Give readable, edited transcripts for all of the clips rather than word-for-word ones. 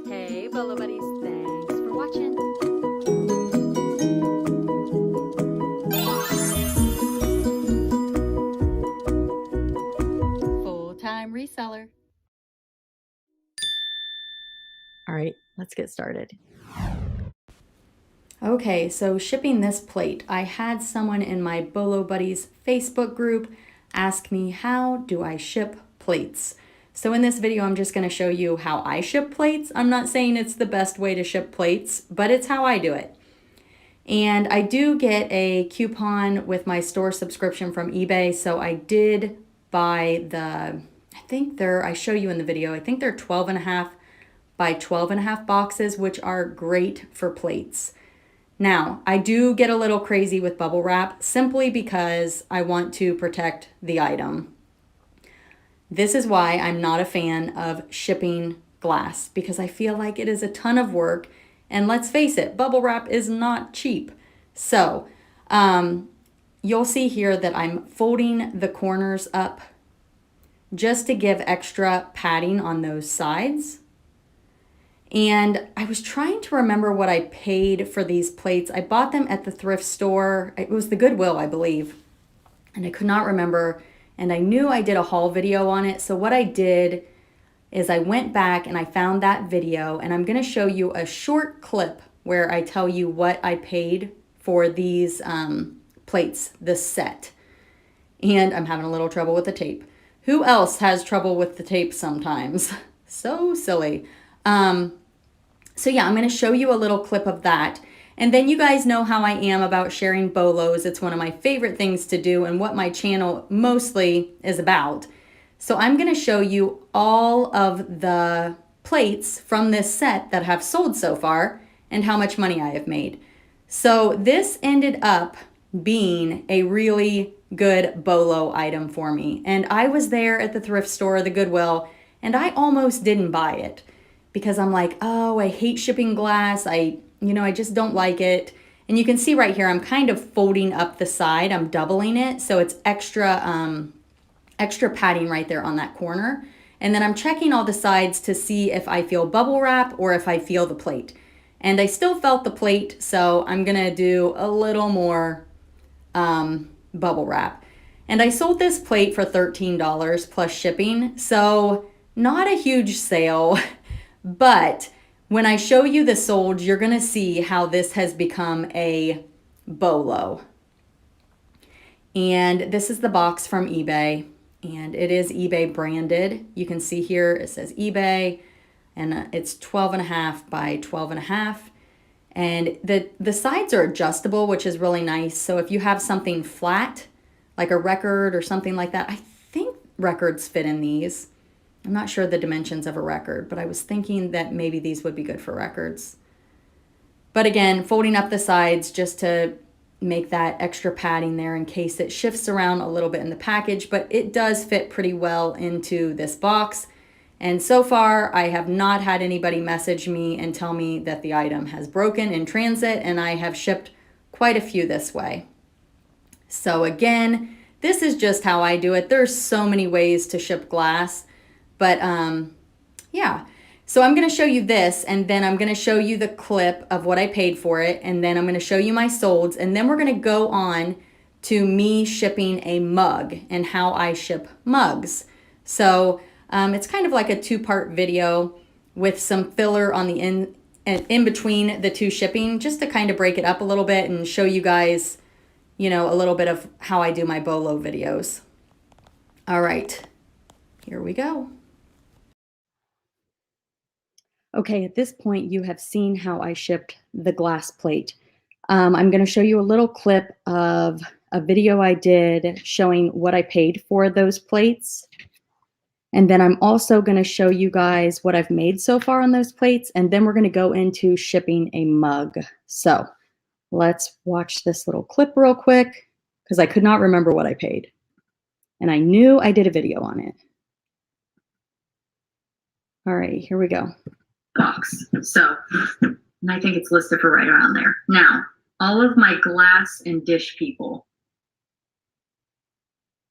Hey, Bolo Buddies, thanks for watching. Full-time reseller. All right, let's get started. Okay, so shipping this plate, I had someone in my Bolo Buddies Facebook group ask me, how do I ship plates? So in this video, I'm just gonna show you how I ship plates. I'm not saying it's the best way to ship plates, but it's how I do it. And I do get a coupon with my store subscription from eBay, so I did buy I show you in the video, I think they're 12.5 by 12.5 boxes, which are great for plates. Now, I do get a little crazy with bubble wrap simply because I want to protect the item. This is why I'm not a fan of shipping glass, because I feel like it is a ton of work. And let's face it, bubble wrap is not cheap. So you'll see here that I'm folding the corners up just to give extra padding on those sides. And I was trying to remember what I paid for these plates. I bought them at the thrift store. It was the Goodwill, I believe. And I could not remember. And I knew I did a haul video on it. So what I did is I went back and I found that video. And I'm going to show you a short clip where I tell you what I paid for these plates, this set. And I'm having a little trouble with the tape. Who else has trouble with the tape sometimes? So silly. So yeah, I'm going to show you a little clip of that. And then you guys know how I am about sharing bolos. It's one of my favorite things to do and what my channel mostly is about. So I'm going to show you all of the plates from this set that have sold so far and how much money I have made. So this ended up being a really good bolo item for me. And I was there at the thrift store, the Goodwill, and I almost didn't buy it because I'm like, oh, I hate shipping glass. I just don't like it. And you can see right here, I'm kind of folding up the side. I'm doubling it. So it's extra padding right there on that corner. And then I'm checking all the sides to see if I feel bubble wrap or if I feel the plate. And I still felt the plate, so I'm gonna do a little more bubble wrap. And I sold this plate for $13 plus shipping, so not a huge sale, but when I show you the sold, you're gonna see how this has become a bolo. And this is the box from eBay, and it is eBay branded. You can see here it says eBay, and it's 12.5 by 12.5. And the sides are adjustable, which is really nice. So if you have something flat, like a record or something like that, I think records fit in these. I'm not sure the dimensions of a record, but I was thinking that maybe these would be good for records. But again, folding up the sides just to make that extra padding there in case it shifts around a little bit in the package, but it does fit pretty well into this box. And so far, I have not had anybody message me and tell me that the item has broken in transit, and I have shipped quite a few this way. So again, this is just how I do it. There's so many ways to ship glass, but yeah. So I'm gonna show you this, and then I'm gonna show you the clip of what I paid for it, and then I'm gonna show you my solds, and then we're gonna go on to me shipping a mug and how I ship mugs. So it's kind of like a two-part video with some filler on the in between the two shipping, just to kind of break it up a little bit and show you guys, a little bit of how I do my bolo videos. All right, here we go. Okay, at this point you have seen how I shipped the glass plate. I'm going to show you a little clip of a video I did showing what I paid for those plates. And then I'm also going to show you guys what I've made so far on those plates. And then we're going to go into shipping a mug. So let's watch this little clip real quick because I could not remember what I paid. And I knew I did a video on it. All right, here we go. Box. So, and I think it's listed for right around there. Now, all of my glass and dish people.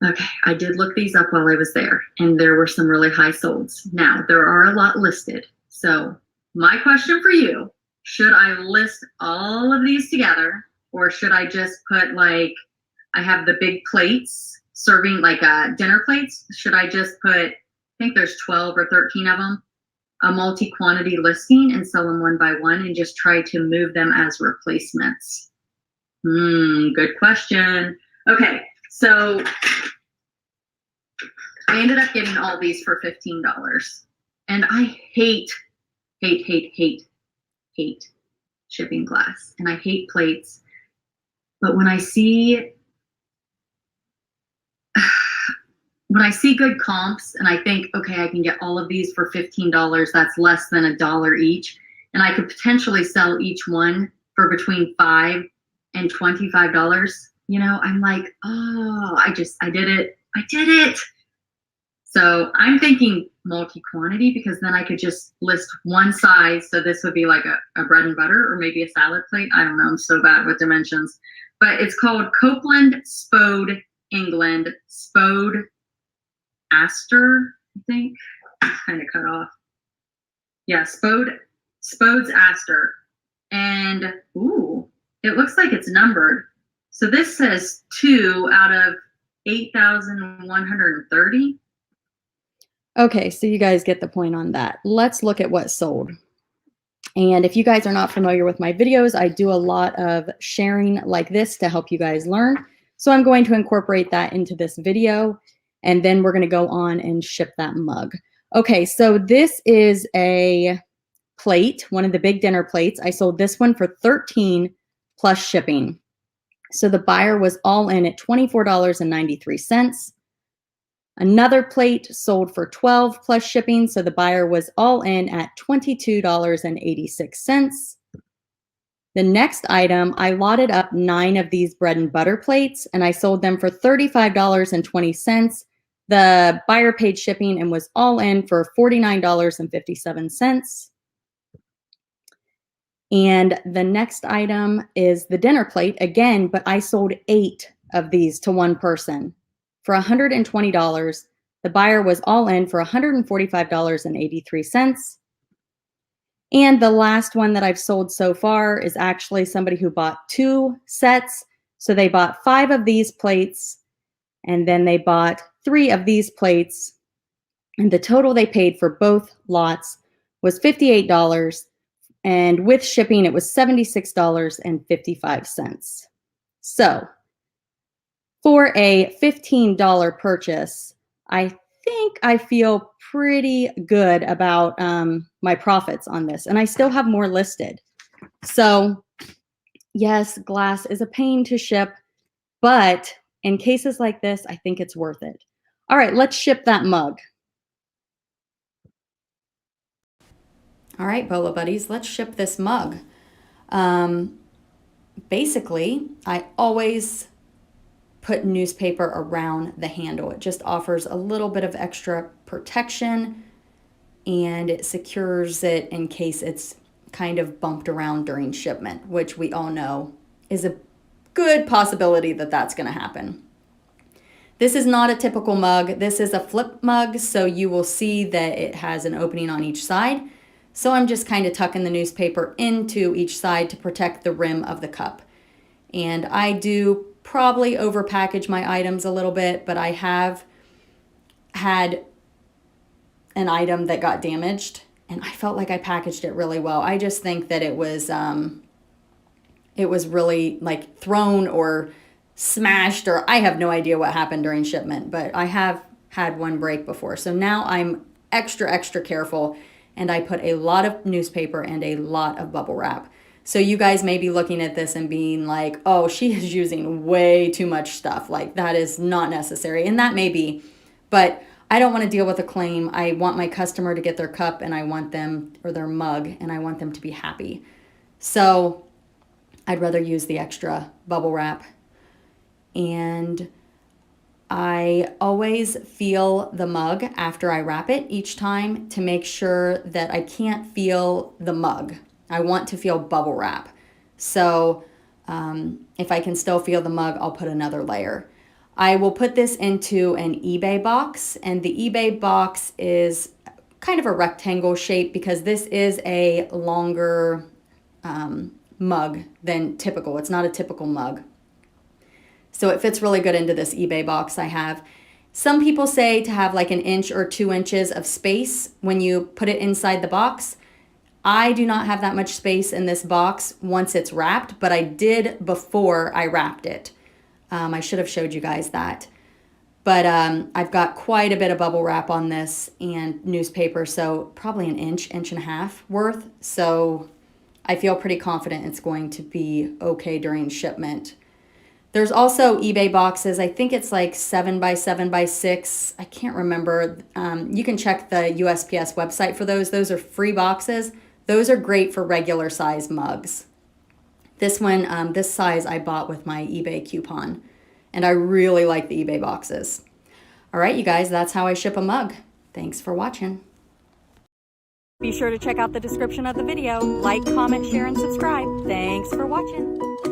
Okay, I did look these up while I was there, and there were some really high solds. Now, there are a lot listed, so My question for you, should I list all of these together or should I just put like, I have the big plates serving like dinner plates. Should I just put, I think there's 12 or 13 of them, a multi-quantity listing and sell them one by one and just try to move them as replacements? Good question. Okay, so I ended up getting all these for $15. And I hate, hate, hate, hate, hate shipping glass. And I hate plates. But when I see good comps and I think, okay, I can get all of these for $15, that's less than $1 each. And I could potentially sell each one for between $5 and $25. I'm like, oh, I did it. I did it. So I'm thinking multi-quantity because then I could just list one size. So this would be like a bread and butter or maybe a salad plate. I don't know. I'm so bad with dimensions. But it's called Copeland Spode England. Spode Aster, I think. Kind of cut off. Yeah, Spode's Aster. And, ooh, it looks like it's numbered. So this says 2 out of 8,130. Okay, so you guys get the point on that. Let's look at what sold. And if you guys are not familiar with my videos, I do a lot of sharing like this to help you guys learn. So I'm going to incorporate that into this video, and then we're going to go on and ship that mug. Okay, so this is a plate, one of the big dinner plates. I sold this one for $13 plus shipping. So the buyer was all in at $24.93. Another plate sold for $12 plus shipping, so the buyer was all in at $22.86. The next item, I lotted up 9 of these bread and butter plates, and I sold them for $35.20. The buyer paid shipping and was all in for $49.57. And the next item is the dinner plate again, but I sold 8 of these to one person for $120. The buyer was all in for $145.83. And the last one that I've sold so far is actually somebody who bought 2 sets. So they bought 5 of these plates, and then they bought 3 of these plates. And the total they paid for both lots was $58. And with shipping, it was $76.55. So for a $15 purchase, I think I feel pretty good about my profits on this. And I still have more listed. So yes, glass is a pain to ship, but in cases like this, I think it's worth it. All right, let's ship that mug. All right, Bolo Buddies, let's ship this mug. Basically, I always put newspaper around the handle. It just offers a little bit of extra protection, and it secures it in case it's kind of bumped around during shipment, which we all know is a good possibility that that's going to happen. This is not a typical mug. This is a flip mug, so you will see that it has an opening on each side. So I'm just kind of tucking the newspaper into each side to protect the rim of the cup. And I do probably overpackage my items a little bit, but I have had an item that got damaged and I felt like I packaged it really well. I just think that it was really like thrown or smashed, or I have no idea what happened during shipment, but I have had one break before. So now I'm extra careful, and I put a lot of newspaper and a lot of bubble wrap. So you guys may be looking at this and being like, oh, she is using way too much stuff. Like, that is not necessary. And that may be, but I don't want to deal with a claim. I want my customer to get their cup, and I want them, or their mug, and I want them to be happy. So I'd rather use the extra bubble wrap. And I always feel the mug after I wrap it each time to make sure that I can't feel the mug. I want to feel bubble wrap. So if I can still feel the mug, I'll put another layer. I will put this into an eBay box, and the eBay box is kind of a rectangle shape because this is a longer mug than typical. It's not a typical mug. So it fits really good into this eBay box I have. Some people say to have like 1 inch or 2 inches of space when you put it inside the box. I do not have that much space in this box once it's wrapped, but I did before I wrapped it. I should have showed you guys that. But I've got quite a bit of bubble wrap on this and newspaper, so probably 1 inch, 1.5 inches worth. So I feel pretty confident it's going to be okay during shipment. There's also eBay boxes. I think it's like 7 by 7 by 6. I can't remember. You can check the USPS website for those. Those are free boxes. Those are great for regular size mugs. This one, this size I bought with my eBay coupon. And I really like the eBay boxes. All right, you guys, that's how I ship a mug. Thanks for watching. Be sure to check out the description of the video. Like, comment, share, and subscribe. Thanks for watching.